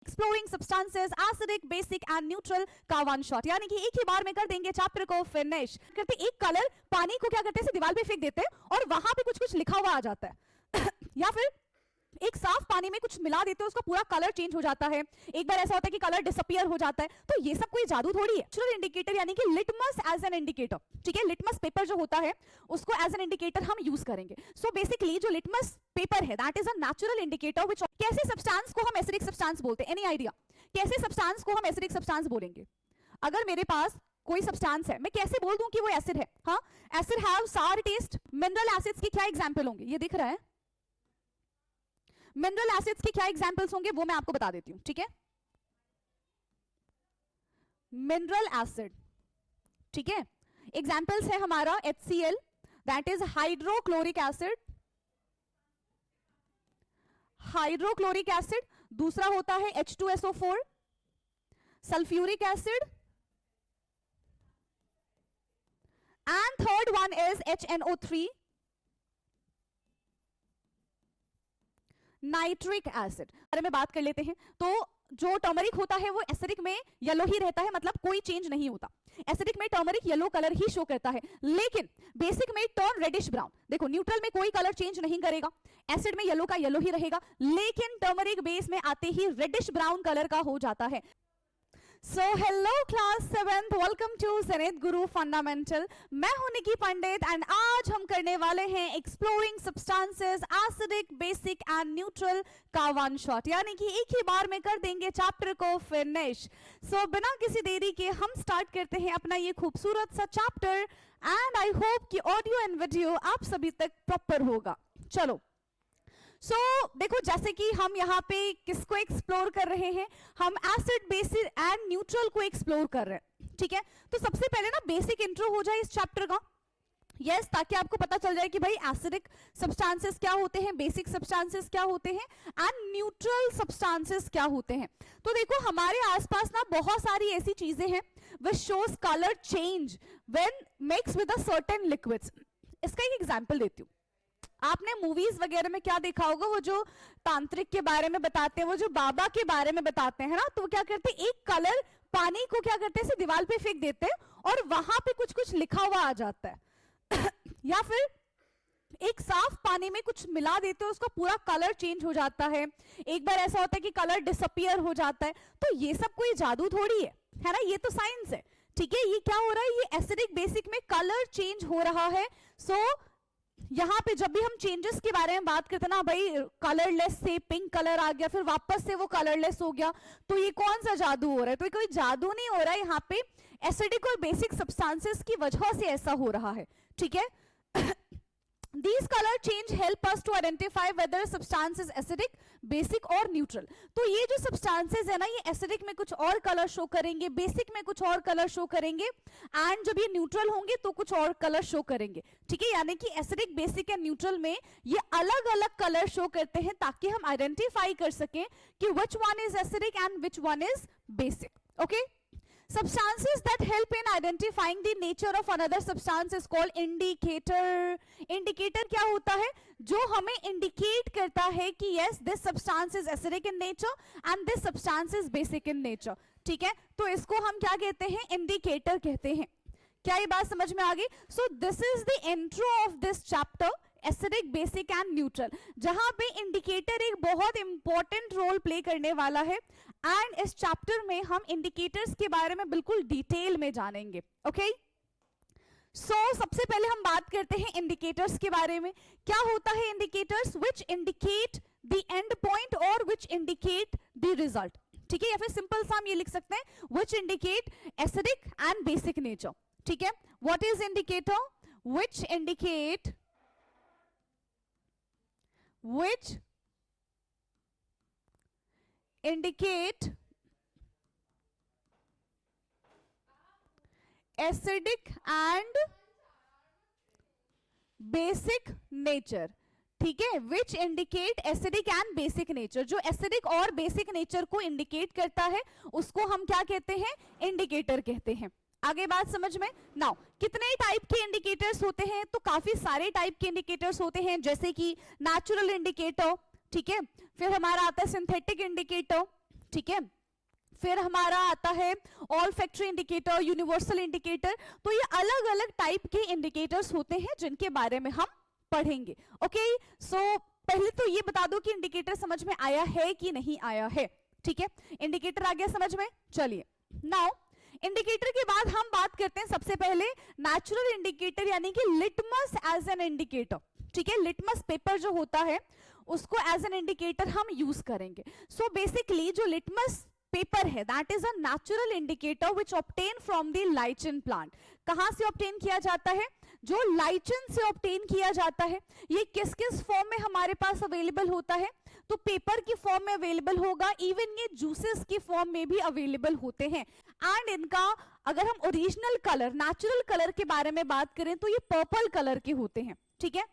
Exploring substances acidic basic and neutral का one shot, यानी कि एक ही बार में कर देंगे चैप्टर को फिनिश करते। एक कलर पानी को क्या करते हैं, दीवार पे फेंक देते हैं और वहां पे कुछ कुछ लिखा हुआ आ जाता है या फिर एक साफ पानी में कुछ मिला देते हो, उसका पूरा कलर चेंज हो जाता है। एक बार ऐसा होता है कि कलर डिसअपियर हो जाता है। तो ये सब कोई जादू थोड़ी है। नेचुरल इंडिकेटर यानी कि लिटमस एज एन इंडिकेटर, ठीक है, लिटमस पेपर जो होता है उसको एज एन इंडिकेटर हम यूज करेंगे। सो बेसिकली जो लिटमस पेपर है that is a natural indicator which कैसे सब्सटेंस को हम एसिडिक सब्सटेंस बोलते हैं, एनी आइडिया कैसे सब्सटेंस को हम एसिडिक सब्सटेंस बोलेंगे? अगर मेरे पास कोई सब्सटेंस है, मैं कैसे बोल दूं कि वो एसिड है? हाँ, एसिड हैव सार टेस्ट। मिनरल एसिड्स के क्या एग्जांपल होंगे, ये दिख रहा है? मिनरल एसिड्स के क्या एग्जांपल्स होंगे वो मैं आपको बता देती हूं, ठीक है। मिनरल एसिड, ठीक है, एग्जांपल्स है हमारा HCl that is hydrochloric acid, hydrochloric acid. दूसरा होता है H2SO4, sulphuric acid, and third one is HNO3, nitric acid. बारे में बात कर लेते हैं। तो जो टर्मरिक होता है वो एसिडिक में येलो ही रहता है, मतलब कोई चेंज नहीं होता। एसिडिक में टर्मरिक येलो कलर ही शो करता है, लेकिन बेसिक में टर्न रेडिश ब्राउन। देखो न्यूट्रल में कोई कलर चेंज नहीं करेगा, एसिड में येलो का येलो ही रहेगा, लेकिन टर्मरिक बेस में आते ही रेडिश ब्राउन कलर का हो जाता है। So hello class 7th, welcome to सनेत Guru fundamental. मैं हूं निकी पंडित एंड आज हम करने वाले हैं exploring substances acidic basic and neutral का वन शॉट, यानी कि एक ही बार में कर देंगे चैप्टर को फिनिश। सो बिना किसी देरी के हम स्टार्ट करते हैं अपना ये खूबसूरत सा चैप्टर एंड आई होप कि ऑडियो एंड वीडियो आप सभी तक प्रॉपर होगा। चलो देखो जैसे कि हम यहाँ पे किसको एक्सप्लोर कर रहे हैं, हम एसिड बेसिक एंड न्यूट्रल को एक्सप्लोर कर रहे हैं, ठीक है। तो सबसे पहले ना बेसिक इंट्रो हो जाए इस चैप्टर का, यस, ताकि आपको पता चल जाए कि भाई एसिडिक सब्सटेंसेस क्या होते हैं, बेसिक सब्सटेंसेस क्या होते हैं एंड न्यूट्रल सब्सटेंसेस क्या होते हैं। तो देखो हमारे आसपास ना बहुत सारी ऐसी चीजें हैं which shows colour change when mix with a certain liquids. इसका एक एग्जांपल देती हूँ। आपने मूवीज वगैरह में क्या देखा होगा, वो जो तांत्रिक के बारे में बताते हैं, वो जो बाबा के बारे में बताते हैं ना, तो वो क्या करते हैं, एक कलर पानी को क्या करते हैं, दीवार पे फेंक देते हैं और वहां पे कुछ कुछ लिखा हुआ आ जाता है या फिर एक साफ पानी में कुछ मिला देते हो, उसका पूरा कलर चेंज हो जाता है। एक बार ऐसा होता है कि कलर डिसअपियर हो जाता है। तो ये सब कोई जादू थोड़ी है ना, ये तो साइंस है, ठीक है। ये क्या हो रहा है, ये एसिडिक बेसिक में कलर चेंज हो रहा है। सो यहां पे जब भी हम चेंजेस के बारे में बात करते हैं ना, भाई कलरलेस से पिंक कलर आ गया, फिर वापस से वो कलरलेस हो गया, तो ये कौन सा जादू हो रहा है? तो ये कोई जादू नहीं हो रहा है, यहाँ पे एसिडिक और बेसिक सब्सटेंसेस की वजह से ऐसा हो रहा है, ठीक है। These color change help us to identify whether a substance is acidic, basic or neutral. तो ये जो substances है ना, ये acidic में कुछ और कलर शो करेंगे, basic में कुछ और कलर शो करेंगे एंड जब ये neutral होंगे तो कुछ और कलर शो करेंगे, ठीक है। यानी कि acidic, basic एंड neutral में ये अलग अलग कलर शो करते हैं ताकि हम आइडेंटिफाई कर सकें कि which one is acidic and which one is basic, okay? Substances that help in identifying the nature of another substance is called indicator. Indicator क्या होता है, जो हमें indicate करता है कि yes this substance is acidic in nature and this substance is basic in nature, ठीक है। तो इसको हम क्या कहते हैं, इंडिकेटर कहते हैं। क्या ये बात समझ में आ गई? सो this is the intro of this chapter acidic basic and neutral, जहां पे इंडिकेटर एक बहुत इंपॉर्टेंट रोल प्ले करने वाला है एंड इस चैप्टर में हम इंडिकेटर्स के बारे में बिल्कुल डिटेल में जानेंगे, ओके। सबसे पहले हम बात करते हैं इंडिकेटर्स के बारे में। क्या होता है indicators? Which indicate the end point और विच इंडिकेट द रिजल्ट, ठीक है। या फिर सिंपल सा हम ये लिख सकते हैं, which indicate acidic and basic nature, ठीक है। What is indicator? Which indicate acidic and basic nature, ठीक है। Which indicate acidic and basic nature, जो एसिडिक और बेसिक नेचर को इंडिकेट करता है उसको हम क्या कहते हैं, इंडिकेटर कहते हैं। आगे बात समझ में? नाउ कितने टाइप के इंडिकेटर्स होते हैं? तो काफी सारे टाइप के इंडिकेटर्स होते हैं, जैसे कि नेचुरल इंडिकेटर, ठीक है। फिर हमारा आता है सिंथेटिक इंडिकेटर, ठीक है। फिर हमारा आता है all factory indicator, universal indicator. तो ये अलग अलग टाइप के इंडिकेटर्स होते हैं जिनके बारे में हम पढ़ेंगे। ओके, सो पहले तो ये बता दो कि इंडिकेटर समझ में आया है कि नहीं आया है। ठीक है, इंडिकेटर आ गया समझ में। चलिए नाउ इंडिकेटर के बाद हम बात करते हैं सबसे पहले नेचुरल इंडिकेटर यानी कि लिटमस एज एन इंडिकेटर। ठीक है, लिटमस पेपर जो होता है उसको एज एन इंडिकेटर हम यूज करेंगे। सो बेसिकली जो लिटमस पेपर है that is a natural indicator which obtain from the lichen plant. कहां से ऑब्टेन किया जाता है? जो लाइचन से ऑब्टेन किया जाता है। ये किस किस फॉर्म में हमारे पास अवेलेबल होता है? तो पेपर की फॉर्म में अवेलेबल होगा, इवन ये जूसेस की फॉर्म में भी अवेलेबल होते हैं। एंड इनका अगर हम ओरिजिनल कलर, नेचुरल कलर के बारे में बात करें तो ये पर्पल कलर के होते हैं। ठीक है,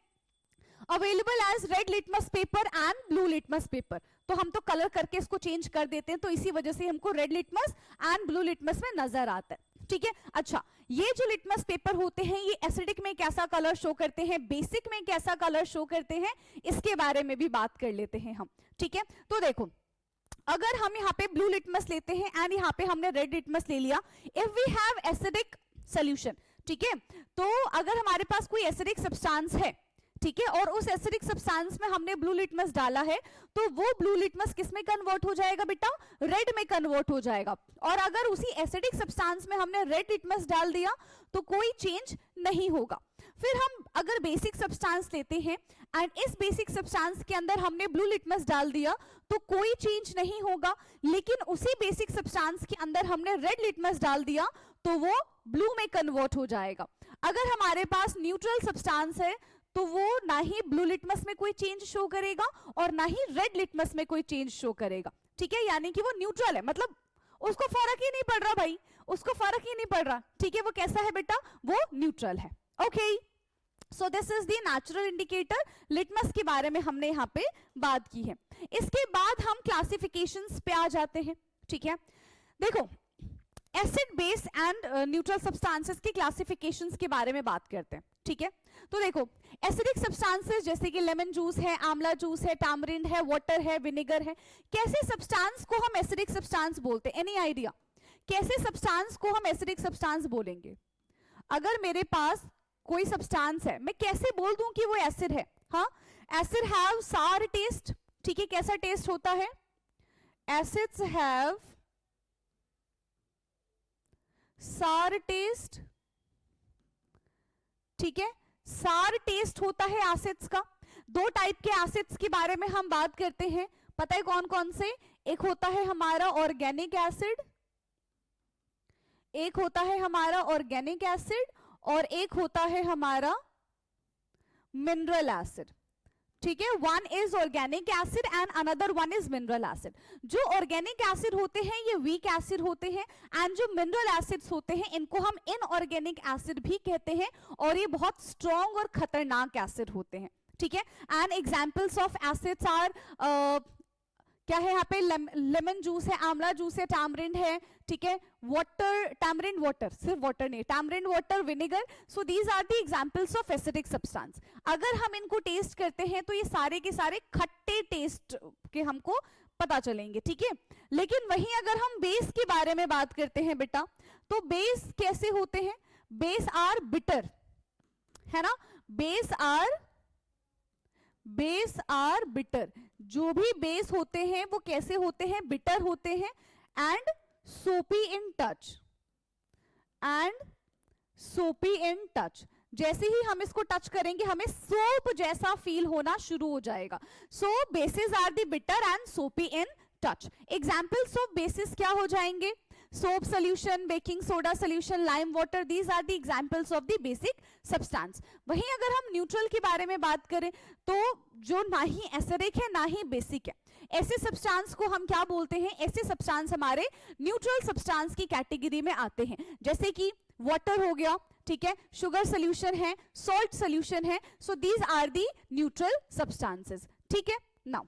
available as red litmus paper and blue litmus paper. तो हम तो कलर करके इसको चेंज कर देते हैं, तो इसी वजह से हमको red litmus and blue litmus में नजर आता है। ठीक है, अच्छा ये जो लिटमस पेपर होते हैं ये एसिडिक में कैसा कलर शो करते हैं, बेसिक में कैसा कलर शो करते हैं, इसके बारे में भी बात कर लेते हैं हम। ठीक है, तो देखो अगर हम यहाँ पे ब्लू लिटमस लेते हैं एंड यहाँ पे हमने रेड लिटमस ले लिया, if we have acidic solution, ठीक है, तो अगर हमारे पास कोई एसिडिक सब्सटेंस है, ठीक है, और उस एसिडिक सब्सटेंस में हमने ब्लू लिटमस डाला है, तो वो ब्लू लिटमस किस में कन्वर्ट हो जाएगा बेटा? रेड में कन्वर्ट हो जाएगा। और अगर उसी एसिडिक सब्सटेंस में हमने रेड लिटमस डाल दिया तो कोई चेंज नहीं होगा। फिर हम अगर बेसिक सब्सटेंस लेते हैं एंड इस बेसिक सब्सटेंस के अंदर हमने ब्लू लिटमस डाल दिया तो कोई चेंज नहीं होगा, लेकिन उसी बेसिक सब्सटेंस के अंदर हमने रेड लिटमस डाल दिया तो वो ब्लू में कन्वर्ट हो जाएगा। अगर हमारे पास न्यूट्रल सब्सटेंस है तो वो ना ही ब्लू लिटमस में कोई चेंज शो करेगा और ना ही रेड लिटमस में कोई चेंज शो करेगा। ठीक है, यानी कि वो न्यूट्रल है, मतलब उसको फर्क ही नहीं पड़ रहा भाई, उसको फर्क ही नहीं पड़ रहा। ठीक है, वो कैसा है बेटा? वो न्यूट्रल है। Okay, so this is the natural indicator. Litmus के बारे में हमने यहाँ पे बात की है। इसके बाद हम क्लासिफिकेशंस पे आ जाते हैं। ठीक है, देखो acid base and neutral substances की क्लासिफिकेशंस के बारे में बात करते हैं। ठीक है, तो देखो एसिडिक सब्सटेंसेस जैसे कि लेमन जूस है, आंवला जूस है, टैमरिंड है, वाटर है, विनेगर है, कैसे सब्सटेंस को हम एसिडिक सब्सटेंस बोलते हैं? एनी आइडिया कैसे सब्सटेंस को हम एसिडिक सब्सटेंस बोलेंगे? अगर मेरे पास कोई सब्सटेंस है, मैं कैसे बोल दूं कि वो एसिड है? हाँ, एसिड हैव सार टेस्ट। ठीक है, कैसा टेस्ट होता है? एसिड्स हैव सार टेस्ट। ठीक है, सार टेस्ट होता है एसिड्स का। दो टाइप के एसिड्स के बारे में हम बात करते हैं, पता है कौन कौन से? एक होता है हमारा ऑर्गेनिक एसिड, एक होता है हमारा ऑर्गेनिक एसिड और एक होता है हमारा मिनरल एसिड। ठीक है, one is organic acid and another one is mineral acid. जो ऑर्गेनिक एसिड होते हैं ये वीक एसिड होते हैं एंड जो मिनरल एसिड्स होते हैं इनको हम इनऑर्गेनिक एसिड भी कहते हैं और ये बहुत स्ट्रॉन्ग और खतरनाक एसिड होते हैं। ठीक है, and examples of acids are क्या है यहाँ पे? लेमन जूस है, आंवला जूस है, टैमरिंड है, ठीक है, वाटर, टैमरिंड वाटर, सिर्फ वाटर नहीं, tamarind water, vinegar. So these are the examples of acidic substance. अगर हम इनको टेस्ट करते हैं तो ये सारे के सारे खट्टे टेस्ट के हमको पता चलेंगे। ठीक है, लेकिन वहीं अगर हम बेस के बारे में बात करते हैं बेटा, तो बेस कैसे होते हैं? बेस आर बिटर, है ना? Base are bitter. जो भी बेस होते हैं वो कैसे होते हैं? बिटर होते हैं एंड सोपी इन टच। जैसे ही हम इसको टच करेंगे हमें सोप जैसा फील होना शुरू हो जाएगा। So bases are the bitter and soapy in touch. Examples of bases क्या हो जाएंगे? Soap solution, baking soda solution, lime water, these are the examples of the basic substance. वहीं अगर हम न्यूट्रल के बारे में बात करें तो जो ना ही एसिडिक है ना ही बेसिक है, ऐसे सब्सटेंस को हम क्या बोलते हैं? ऐसे सब्सटेंस हमारे न्यूट्रल सब्सटेंस की कैटेगरी में आते हैं, जैसे कि वाटर हो गया, ठीक है, शुगर सोल्यूशन है, सॉल्ट सोल्यूशन है। So these are the neutral substances. ठीक है, नाउ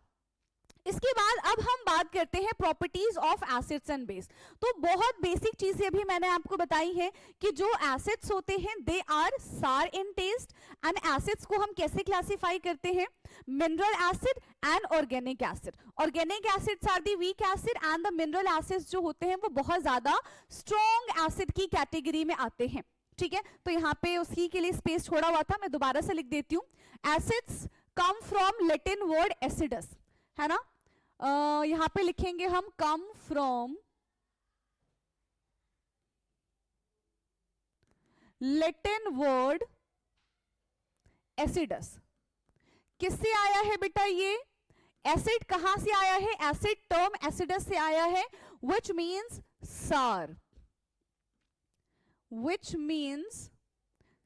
इसके बाद अब हम बात करते हैं properties of acids and base. तो बहुत बेसिक चीजें अभी मैंने आपको बताई है कि जो एसिड्स होते हैं दे आर सार इन टेस्ट, एंड एसिड्स को हम कैसे क्लासिफाई करते हैं, mineral acid and organic acid. Organic acids are the weak acid and the mineral acids जो होते हैं वो बहुत ज्यादा स्ट्रॉन्ग एसिड की कैटेगरी में आते हैं। ठीक है, तो यहाँ पे उसी के लिए स्पेस छोड़ा हुआ था, मैं दोबारा से लिख देती हूँ। Acids come from Latin word acidus, है ना, यहां पे लिखेंगे हम come from Latin word acidus. किससे आया है बेटा ये एसिड, कहां से आया है, एसिड टर्म एसिडस से आया है, विच मीन्स सार, विच मीन्स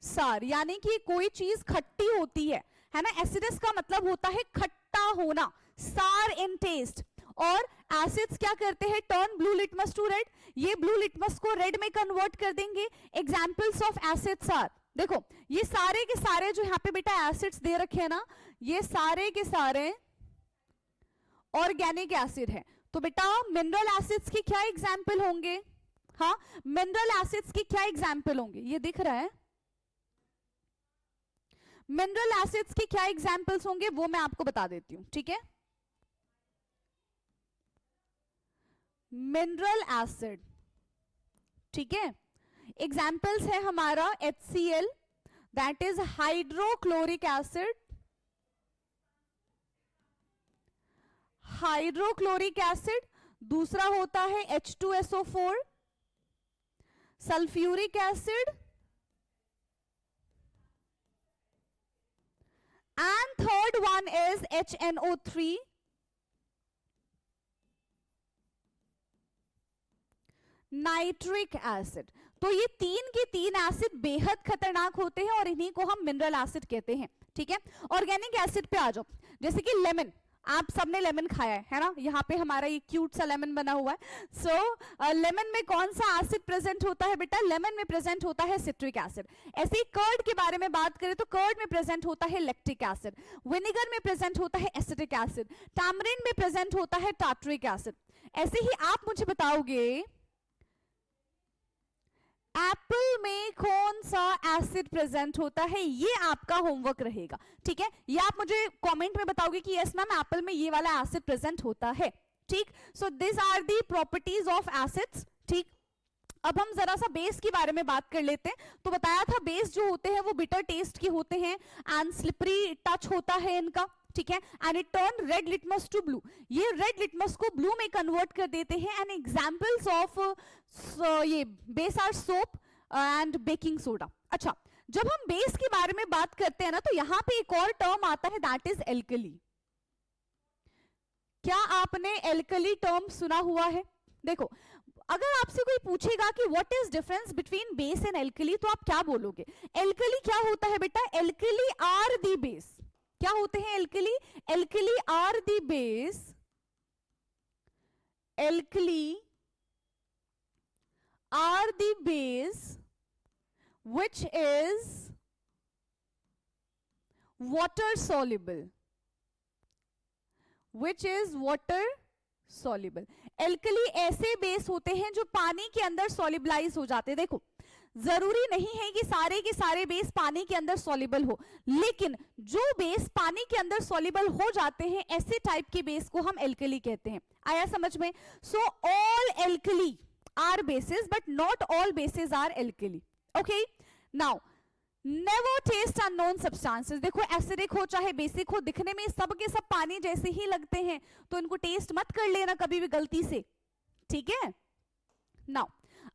सार, यानी कि कोई चीज खट्टी होती है ना, एसिडस का मतलब होता है खट्टा होना, सार इन टेस्ट। और एसिड्स क्या करते हैं, turn blue litmus to red, ये ब्लू लिटमस को रेड में कन्वर्ट कर देंगे। एग्जांपल्स ऑफ एसिड्स आर, देखो ये सारे के सारे जो यहाँ पे बेटा एसिड्स दे रखे हैं ना, ये सारे के सारे ऑर्गेनिक एसिड है। तो बेटा मिनरल एसिड्स की क्या एग्जाम्पल होंगे, हाँ मिनरल एसिड्स की क्या एग्जाम्पल होंगे, ये दिख रहा है, मिनरल एसिड्स की क्या एग्जाम्पल्स होंगे वो मैं आपको बता देती हूं। ठीक है, मिनरल एसिड, ठीक है, एग्जाम्पल्स है हमारा HCl, that is hydrochloric acid, hydrochloric acid, दूसरा होता है H2SO4, sulphuric acid, and third one is HNO3, nitric acid. तो ये तीन के तीन एसिड बेहद खतरनाक होते हैं और इन्हीं को हम मिनरल एसिड कहते हैं। ठीक है, ऑर्गेनिक एसिड पे आ जाओ, जैसे कि लेमन, आप सबने लेमन खाया है ना, यहाँ पे हमारा ये क्यूट सा लेमन बना हुआ है। सो लेमन में कौन सा एसिड प्रेजेंट होता है बेटा, लेमन में प्रेजेंट होता है सिट्रिक एसिड। ऐसे ही कर्ड के बारे में बात करें तो कर्ड में प्रेजेंट होता है लैक्टिक एसिड, विनेगर में प्रेजेंट होता है एसिटिक एसिड, टैमरिंड में प्रेजेंट होता है टार्टरिक एसिड। ऐसे ही आप मुझे बताओगे एप्पल में कौन सा एसिड प्रेजेंट होता है, ये आपका होमवर्क रहेगा। ठीक है, ये आप मुझे कमेंट में बताओगे कि यस मैम एप्पल में ये वाला एसिड प्रेजेंट होता है। ठीक, so this are the properties of acids. ठीक, अब हम जरा सा बेस के बारे में बात कर लेते हैं। तो बताया था बेस जो होते हैं वो बिटर टेस्ट के होते हैं एंड स्लिपरी टच होता है इनका। ठीक है, and it turn red litmus to blue, ये रेड लिटमस को ब्लू में कन्वर्ट कर देते हैं। एंड एग्जांपल्स ऑफ ये base are soap and baking soda. अच्छा, जब हम बेस के बारे में बात करते हैं ना तो यहां पे एक और टर्म आता है दैट इज एल्कली। क्या आपने एल्कली टर्म सुना हुआ है? देखो, अगर आपसे कोई पूछेगा कि what is difference between base and alkali तो आप क्या बोलोगे? एल्कली क्या होता है बेटा? Alkali are the base. क्या होते हैं alkali? Alkali are the base, alkali are the base which is water soluble, which is water soluble। Alkali ऐसे बेस होते हैं जो पानी के अंदर सॉल्युबलाइज हो जाते हैं। देखो, जरूरी नहीं है कि सारे के सारे बेस पानी के अंदर सॉल्युबल हो, लेकिन जो बेस पानी के अंदर सॉल्युबल हो जाते हैं ऐसे टाइप के बेस को हम एल्कली कहते हैं। आया समझ में? So all alkali are bases but not all bases are alkali। okay, now never taste unknown substances। देखो एसिडिक हो चाहे बेसिक हो, दिखने में सब के सब पानी जैसे ही लगते हैं, तो इनको टेस्ट मत कर लेना कभी भी गलती से। ठीक है, नाउ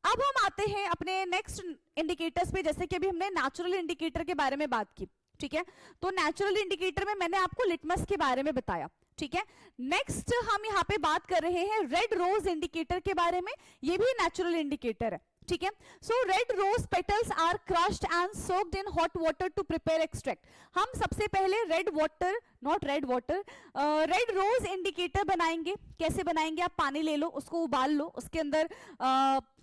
अब हम आते हैं अपने नेक्स्ट इंडिकेटर्स पे। जैसे कि अभी हमने नेचुरल इंडिकेटर के बारे में बात की। ठीक है, तो नेचुरल इंडिकेटर में मैंने आपको लिटमस के बारे में बताया। ठीक है, नेक्स्ट हम यहाँ पे बात कर रहे हैं रेड रोज इंडिकेटर के बारे में। ये भी नेचुरल इंडिकेटर है। ठीक है, so red rose petals are crushed and soaked in hot water to prepare extract. हम सबसे पहले red water, not red water, red rose indicator बनाएंगे। कैसे बनाएंगे? आप पानी ले लो, उसको उबाल लो, उसके अंदर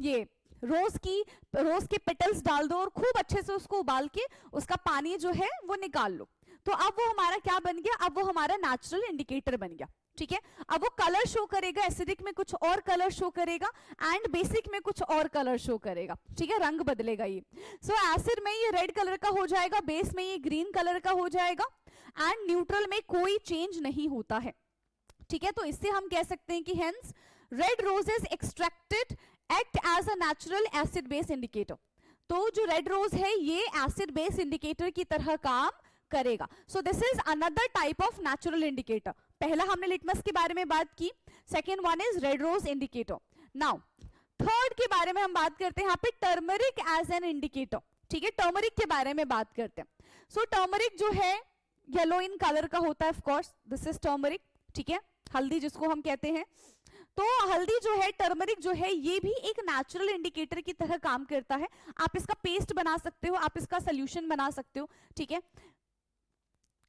ये रोज के पेटल्स डाल दो और खूब अच्छे से उसको उबाल के उसका पानी जो है वो निकाल लो। तो अब वो हमारा क्या बन गया? अब वो हमारा नेचुरल इंडिकेटर बन गया। ठीक है। अब वो कलर शो करेगा, एसिडिक में कुछ और कलर शो करेगा एंड बेसिक में कुछ और कलर शो करेगा, ठीक है, रंग बदलेगा ये। सो एसिड में ये रेड कलर का हो जाएगा, बेस में ये ग्रीन कलर का हो जाएगा एंड न्यूट्रल में कोई चेंज नहीं होता है, ठीक है। तो इससे हम कह सकते हैं कि hence red roses extracted act as a natural acid base indicator. तो जो रेड रोज है ये एसिड बेस इंडिकेटर की तरह काम करेगा। So this is another type of natural indicator. पहला हमने लिटमस के बारे में बात की, second one is red rose indicator. Now third के बारे में हम बात करते हैं यहाँ पे टर्मरिक एज एन इंडिकेटर, ठीक है। टर्मरिक के बारे में बात करते हैं। सो टर्मरिक जो है येलो इन कलर का होता है, of course this is turmeric, ठीक है, हल्दी जिसको हम कहते हैं। तो हल्दी जो है, टर्मरिक जो है, ये भी एक नेचुरल इंडिकेटर की तरह काम करता है। आप इसका पेस्ट बना सकते हो, आप इसका सोल्यूशन बना सकते हो, ठीक है।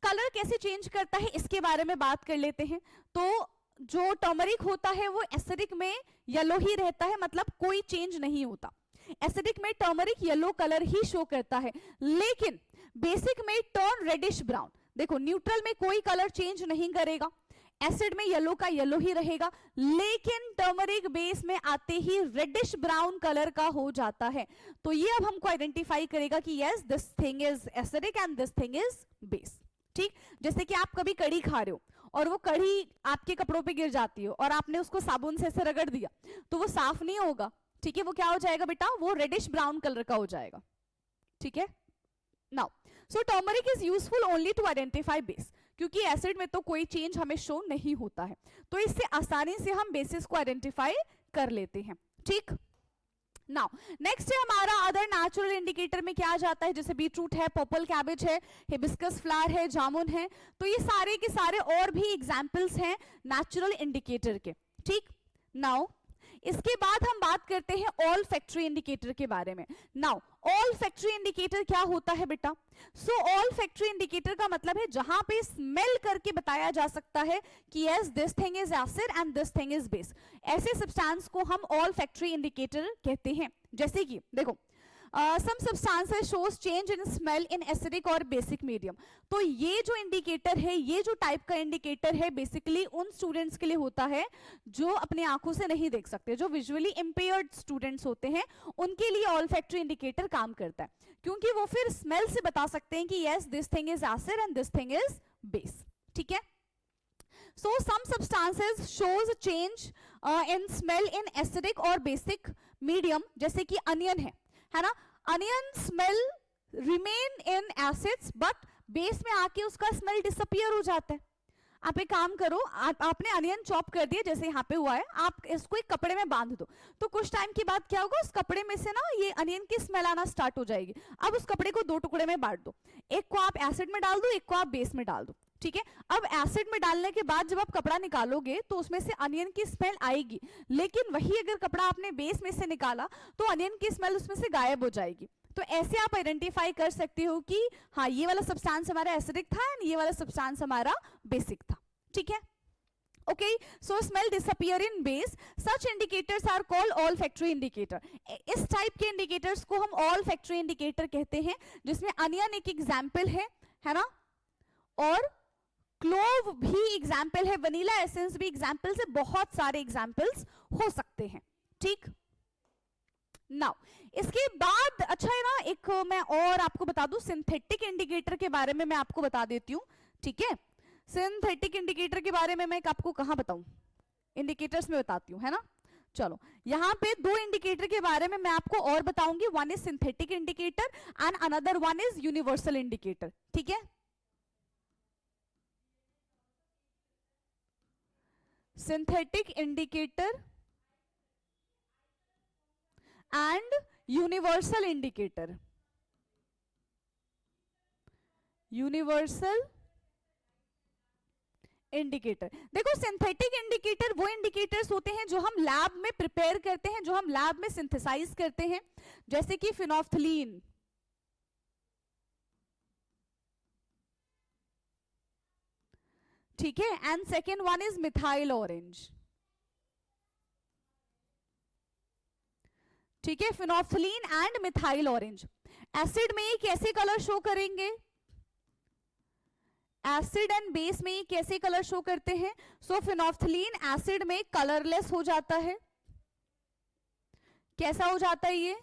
कलर कैसे चेंज करता है इसके बारे में बात कर लेते हैं। तो जो टर्मरिक होता है वो एसिडिक में येलो ही रहता है, मतलब कोई चेंज नहीं होता। एसिडिक में टर्मरिक येलो कलर ही शो करता है, लेकिन बेसिक में टर्न रेडिश ब्राउन। देखो न्यूट्रल में कोई कलर चेंज नहीं करेगा, एसिड में येलो का येलो ही रहेगा, लेकिन टर्मरिक बेस में आते ही रेडिश ब्राउन कलर का हो जाता है। तो ये अब हमको आइडेंटिफाई करेगा कि yes this thing is acidic and this thing is base, ठीक। जैसे कि आप कभी कड़ी खा रहे हो और वो कड़ी आपके कपड़ों पे गिर जाती है और आपने उसको साबुन से ऐसे रगड़ दिया, तो वो साफ नहीं होगा, ठीक है। वो क्या हो जाएगा बेटा, वो रेडिश ब्राउन कलर का हो जाएगा, ठीक है। Now so turmeric is useful only to identify base, क्योंकि एसिड में तो कोई चेंज हमें शो नहीं होता है, तो इससे आसानी से हम बेसिस को आइडेंटिफाई कर लेते हैं, ठीक। नाउ नेक्स्ट है हमारा अदर नेचुरल इंडिकेटर में क्या आ जाता है, जैसे बीटरूट है, पर्पल कैबेज है, हिबिस्कस फ्लावर है, जामुन है। तो ये सारे के सारे और भी एग्जांपल्स हैं नेचुरल इंडिकेटर के, ठीक। नाउ इसके बाद हम बात करते हैं ऑल फैक्ट्री इंडिकेटर के बारे में। नाउ ऑल फैक्ट्री इंडिकेटर क्या होता है बेटा? सो ऑल फैक्ट्री इंडिकेटर का मतलब है जहां पे स्मेल करके बताया जा सकता है कि yes this thing is acid and this thing is base. ऐसे सब्सटेंस को हम ऑल फैक्ट्री इंडिकेटर कहते हैं। जैसे कि देखो some substances shows change in smell in acidic और basic medium। तो ये जो इंडिकेटर है, ये जो टाइप का इंडिकेटर है, बेसिकली उन स्टूडेंट्स के लिए होता है जो अपने आंखों से नहीं देख सकते, जो विजुअली इंपेयर्ड स्टूडेंट्स होते हैं, उनके लिए ऑल फैक्ट्री इंडिकेटर काम करता है, क्योंकि वो फिर स्मेल से बता सकते हैं कि yes this thing is acid and this thing is base, ठीक है। So some substances shows change in smell in acidic और basic medium, जैसे कि अनियन है ना, onion smell remain in acids but base में आके उसका स्मेल डिसअपियर हो जाता है। आप एक काम करो, आपने अनियन चॉप कर दिया जैसे यहाँ पे हुआ है, आप इसको एक कपड़े में बांध दो, तो कुछ टाइम के बाद क्या होगा, उस कपड़े में से ना ये अनियन की स्मेल आना स्टार्ट हो जाएगी। अब उस कपड़े को दो टुकड़े में बांट दो, एक को आप एसिड में डाल दो, एक को आप बेस में डाल दो, ठीक है। अब एसिड में डालने के बाद जब आप कपड़ा निकालोगे तो उसमें से अनियन की स्मेल आएगी, लेकिन वही अगर कपड़ा आपने बेस में से निकाला तो अनियन की स्मेल उसमें से गायब हो जाएगी। तो ऐसे आप आइडेंटिफाई कर सकते हो कि हाँ ये वाला सब्सटेंस हमारा एसिडिक था एंड ये वाला सब्सटेंस हमारा बेसिक था, ठीक है। Okay, so smell disappear in base, such indicators are called olfactory indicator. इस टाइप के इंडिकेटर्स को हम ऑल फैक्ट्री इंडिकेटर कहते हैं, जिसमें अनियन एक एग्जाम्पल है ना, और क्लोव भी एग्जाम्पल है, वनीला एसेंस भी एग्जाम्पल्स है, बहुत सारे एग्जाम्पल्स हो सकते हैं, ठीक। नाउ इसके बाद अच्छा है ना, एक मैं और आपको बता दूं, सिंथेटिक इंडिकेटर के बारे में मैं आपको बता देती हूँ, ठीक है। सिंथेटिक इंडिकेटर के बारे में मैं आपको कहां बताऊं, इंडिकेटर्स में बताती हूँ, है ना। चलो यहाँ पे दो इंडिकेटर के बारे में मैं आपको और बताऊंगी, one is synthetic indicator and another one is universal indicator, ठीक है। Synthetic indicator and universal indicator. Universal indicator, देखो सिंथेटिक इंडिकेटर वो इंडिकेटर्स होते हैं जो हम लैब में प्रिपेयर करते हैं, जो हम लैब में सिंथेसाइज करते हैं, जैसे कि फिनोफ्थलीन, ठीक है, and second one is methyl orange, ठीक है, phenolphthalein and methyl orange. Acid में कैसे कलर शो करेंगे? एसिड एंड बेस में ये कैसे कलर शो करते हैं? सो फिनोल्फथलीन एसिड में कलरलेस हो जाता है. कैसा हो जाता है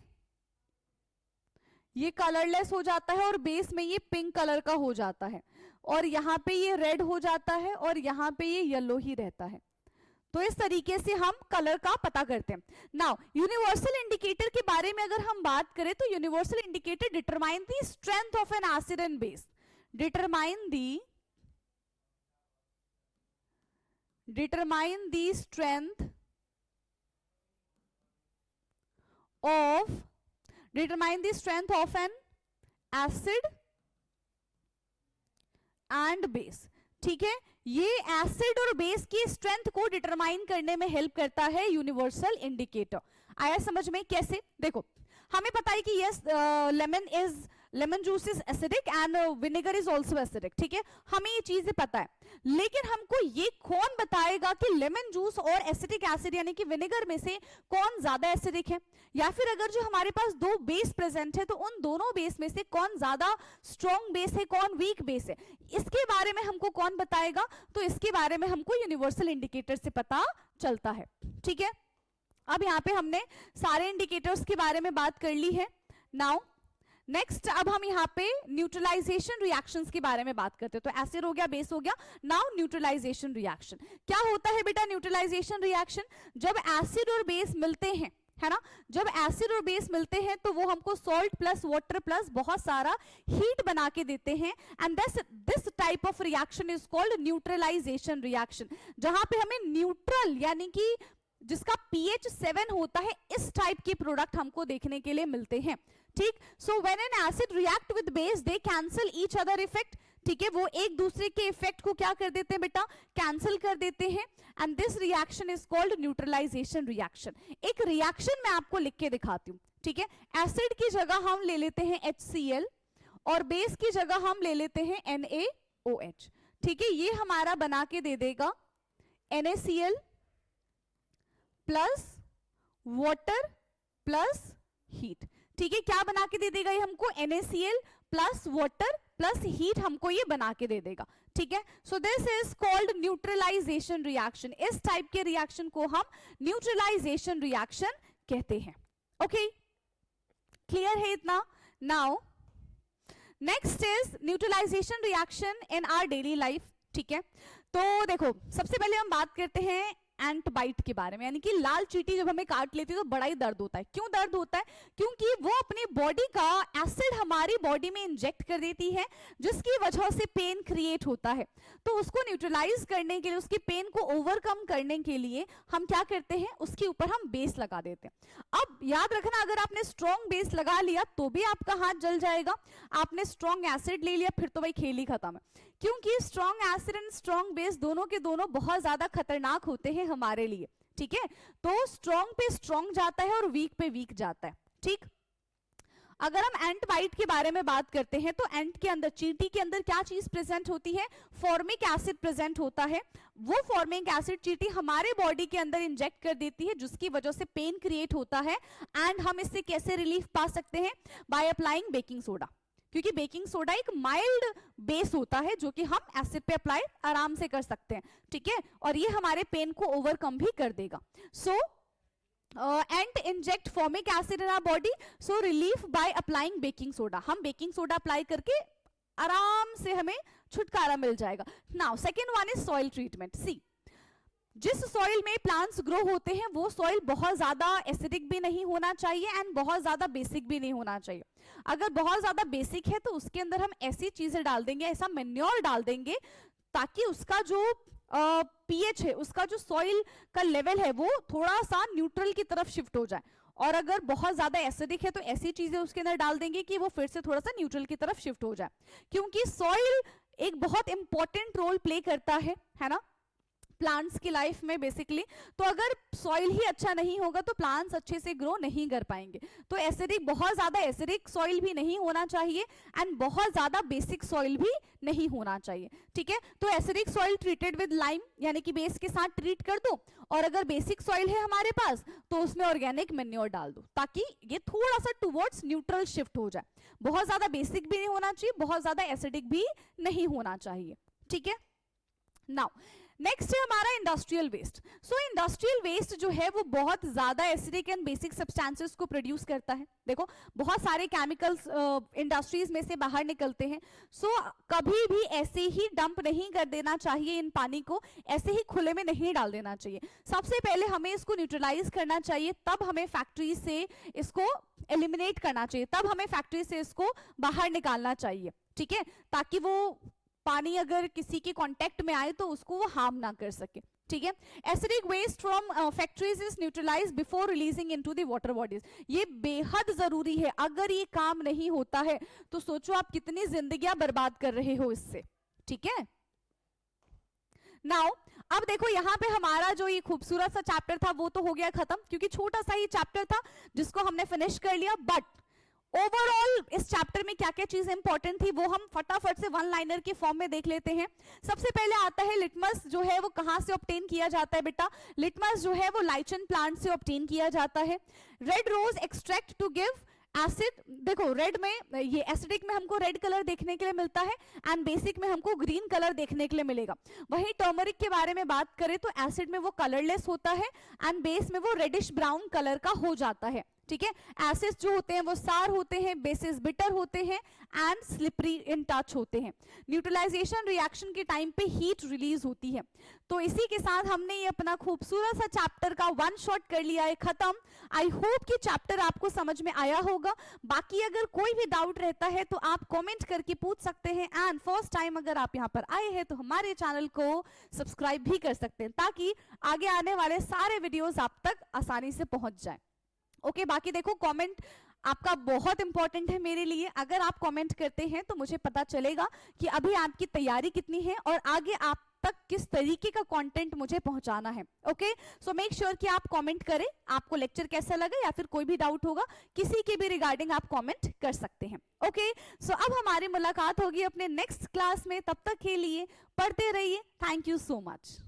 ये कलरलेस हो जाता है और बेस में ये पिंक कलर का हो जाता है और यहाँ पे ये रेड हो जाता है और यहाँ पे ये येलो ही रहता है. तो इस तरीके से हम कलर का पता करते हैं. नाउ यूनिवर्सल इंडिकेटर के बारे में अगर हम बात करें तो universal indicator determine the strength of N acid and base. Determine the strength of an acid and base. ठीक है, ये एसिड और बेस की स्ट्रेंथ को डिटरमाइन करने में हेल्प करता है यूनिवर्सल इंडिकेटर. आया समझ में? कैसे? देखो, हमें पता है कि yes lemon juice is acidic and vinegar is also acidic. ठीक है, हमें ये चीजें पता है, लेकिन हमको ये कौन बताएगा कि लेमन जूस और एसिडिक एसिड यानी कि विनेगर में से कौन ज्यादा एसिडिक है, या फिर अगर जो हमारे पास दो बेस प्रेजेंट है तो उन दोनों बेस में से कौन ज्यादा स्ट्रॉन्ग बेस है, कौन वीक बेस है, इसके बारे में हमको कौन बताएगा? तो इसके बारे में हमको यूनिवर्सल इंडिकेटर से पता चलता है. ठीक है, अब यहाँ पे हमने सारे इंडिकेटर्स के बारे में बात कर ली है. नाउ नेक्स्ट अब हम यहाँ पे न्यूट्रलाइजेशन रिएक्शंस के बारे में बात करते हैं. तो एसिड हो गया, बेस हो गया, नाउ न्यूट्रलाइजेशन रिएक्शन. क्या होता है बेटा न्यूट्रलाइजेशन रिएक्शन? जब एसिड और बेस मिलते हैं, है ना, जब एसिड और बेस मिलते हैं तो वो हमको सॉल्ट प्लस वाटर प्लस बहुत सारा हीट बना के देते हैं and this type of reaction is called neutralization reaction. जहां पे हमें न्यूट्रल यानी कि जिसका pH 7 होता है, इस टाइप के प्रोडक्ट हमको देखने के लिए मिलते हैं. ठीक, so when an acid react with base they cancel each other effect. ठीक है, वो एक दूसरे के इफेक्ट को क्या कर देते हैं बेटा? कैंसिल कर देते हैं and this reaction is called neutralization reaction. एक रिएक्शन मैं आपको लिख के दिखाती हूँ. ठीक है, एसिड की जगह हम ले लेते हैं HCl और बेस की जगह हम ले लेते हैं NaOH. ठीक है, ये हमारा बना के दे देगा NaCl plus water plus heat. ठीक है, क्या बना के दे देगा ये हमको? NaCl plus water plus heat हमको ये बना के दे देगा. ठीक है, so this is called neutralization reaction. इस टाइप के रिएक्शन को हम न्यूट्रलाइजेशन रिएक्शन कहते हैं. ओके, क्लियर है इतना? Now next is neutralization reaction in our daily life. ठीक है, तो देखो सबसे पहले हम बात करते हैं एंट बाइट के बारे में, यानी कि लाल चींटी जब हमें काट लेती है तो बड़ा ही दर्द होता है. क्यों दर्द होता है? क्योंकि वो अपनी बॉडी का एसिड हमारी बॉडी में इंजेक्ट कर देती है, जिसकी वजह से पेन क्रिएट होता है. तो उसको न्यूट्रलाइज करने के लिए, उसकी पेन को ओवरकम करने के लिए हम क्या करते हैं? उसके ऊपर हम बेस लगा देते हैं. अब याद रखना, अगर आपने स्ट्रॉन्ग बेस लगा लिया तो भी आपका हाथ जल जाएगा. आपने स्ट्रॉन्ग एसिड ले लिया फिर तो भाई खेल ही खत्म है, क्योंकि strong acid and strong base दोनों के दोनों बहुत ज्यादा खतरनाक होते हैं हमारे लिए. ठीक है, तो स्ट्रॉन्ग पे स्ट्रॉन्ग जाता है और वीक पे वीक जाता है. ठीक, अगर हम एंट बाइट के बारे में बात करते हैं तो एंट के अंदर, चींटी के अंदर क्या चीज प्रेजेंट होती है? फॉर्मिक एसिड प्रेजेंट होता है. वो फॉर्मिक एसिड चींटी हमारे बॉडी के अंदर इंजेक्ट कर देती है, जिसकी वजह से पेन क्रिएट होता है. एंड हम इससे कैसे रिलीफ पा सकते हैं? बाय अप्लाइंग बेकिंग सोडा, क्योंकि बेकिंग सोडा एक माइल्ड बेस होता है जो कि हम एसिड पे अप्लाई आराम से कर सकते हैं. ठीक है, और ये हमारे पेन को ओवरकम भी कर देगा. So and inject formic acid in our body, so relief by applying baking soda. हम बेकिंग सोडा अप्लाई करके आराम से हमें छुटकारा मिल जाएगा. Now second one is soil treatment. See, जिस सॉइल में प्लांट्स ग्रो होते हैं वो सॉइल बहुत ज्यादा एसिडिक भी नहीं होना चाहिए एंड बहुत ज्यादा बेसिक भी नहीं होना चाहिए. अगर बहुत ज्यादा बेसिक है तो उसके अंदर हम ऐसी चीजें डाल देंगे, ऐसा मैन्योर डाल देंगे ताकि उसका जो पीएच है, उसका जो सॉइल का लेवल है वो थोड़ा सा न्यूट्रल की तरफ शिफ्ट हो जाए. और अगर बहुत ज्यादा एसिडिक है तो ऐसी चीजें उसके अंदर डाल देंगे कि वो फिर से थोड़ा सा न्यूट्रल की तरफ शिफ्ट हो जाए, क्योंकि सॉइल एक बहुत इंपॉर्टेंट रोल प्ले करता है ना, प्लांट्स की लाइफ में बेसिकली. तो अगर सॉइल ही अच्छा नहीं होगा तो प्लांट्स अच्छे से ग्रो नहीं कर पाएंगे. तो एसिडिक, बहुत ज्यादा एसिडिक सॉइल भी नहीं होना चाहिए एंड बहुत ज्यादा बेसिक सॉइल भी नहीं होना चाहिए. ठीक है, तो acidic soil treated with lime, यानी कि बेस के साथ ट्रीट कर दो, और अगर बेसिक सॉइल है हमारे पास तो उसमें ऑर्गेनिक मैन्योर डाल दो, ताकि ये थोड़ा सा टुवर्ड्स न्यूट्रल शिफ्ट हो जाए. बहुत ज्यादा बेसिक भी नहीं होना चाहिए, बहुत ज्यादा एसिडिक भी नहीं होना चाहिए. ठीक है। नाउ नेक्स्ट है हमारा industrial waste. So industrial waste जो है वो बहुत ज्यादा एसिडिक एंड बेसिक सब्सटेंसेस को प्रोड्यूस करता है। देखो बहुत सारे केमिकल्स इंडस्ट्रीज में से बाहर निकलते हैं। सो कभी भी ऐसे ही डंप नहीं कर देना चाहिए इन पानी को, ऐसे ही खुले में नहीं डाल देना चाहिए। सबसे पहले हमें इसको न्यूट्रलाइज करना चाहिए, तब हमें फैक्ट्री से इसको एलिमिनेट करना चाहिए, तब हमें फैक्ट्री से इसको बाहर निकालना चाहिए, ठीक है, ताकि वो पानी अगर किसी के कांटेक्ट में आए तो उसको वो हार्म ना कर सके, ठीक है। Acidic waste from factories is neutralized before releasing into the water bodies. ये बेहद जरूरी है, अगर ये काम नहीं होता है तो सोचो आप कितनी जिंदगियां बर्बाद कर रहे हो इससे, ठीक है। नाउ अब देखो यहाँ पे हमारा जो ये खूबसूरत सा चैप्टर था वो तो हो गया खत्म, क्योंकि छोटा सा ही चैप्टर था जिसको हमने फिनिश कर लिया। बट ओवरऑल इस चैप्टर में क्या क्या चीजें इंपॉर्टेंट थी वो हम फटाफट से वन लाइनर के फॉर्म में देख लेते हैं। सबसे पहले आता है लिटमस जो है वो कहां से ऑब्टेन किया जाता है बेटा। लिटमस जो है वो लाइचन प्लांट से ऑब्टेन किया जाता है। Red rose extract to give acid. देखो रेड में ये एसिडिक में हमको रेड कलर देखने के लिए मिलता है एंड बेसिक में हमको ग्रीन कलर देखने के लिए मिलेगा। वहीं टर्मरिक के बारे में बात करें तो एसिड में वो कलरलेस होता है एंड बेस में वो रेडिश ब्राउन कलर का हो जाता है, ठीक है। एसिड्स जो होते हैं वो सार होते हैं, बेसिस बिटर होते हैं एंड स्लिपरी इन टच होते हैं। न्यूट्रलाइजेशन रिएक्शन के टाइम पे हीट रिलीज होती है। तो इसी के साथ हमने ये अपना खूबसूरत सा चैप्टर का वन शॉट कर लिया है खत्म। आई होप कि चैप्टर आपको समझ में आया होगा। बाकी अगर कोई भी डाउट रहता है तो आप कमेंट करके पूछ सकते हैं एंड फर्स्ट टाइम अगर आप यहाँ पर आए हैं तो हमारे चैनल को सब्सक्राइब भी कर सकते हैं ताकि आगे आने वाले सारे वीडियोस आप तक आसानी से पहुंच जाए। ओके बाकी देखो कमेंट आपका बहुत इंपॉर्टेंट है मेरे लिए। अगर आप कमेंट करते हैं तो मुझे पता चलेगा कि अभी आपकी तैयारी कितनी है और आगे आप तक किस तरीके का कंटेंट मुझे पहुंचाना है। ओके सो मेक श्योर कि आप कमेंट करें आपको लेक्चर कैसा लगा या फिर कोई भी डाउट होगा किसी के भी रिगार्डिंग आप कमेंट कर सकते हैं। ओके सो अब हमारी मुलाकात होगी अपने नेक्स्ट क्लास में, तब तक के लिए पढ़ते रहिए। Thank you so much.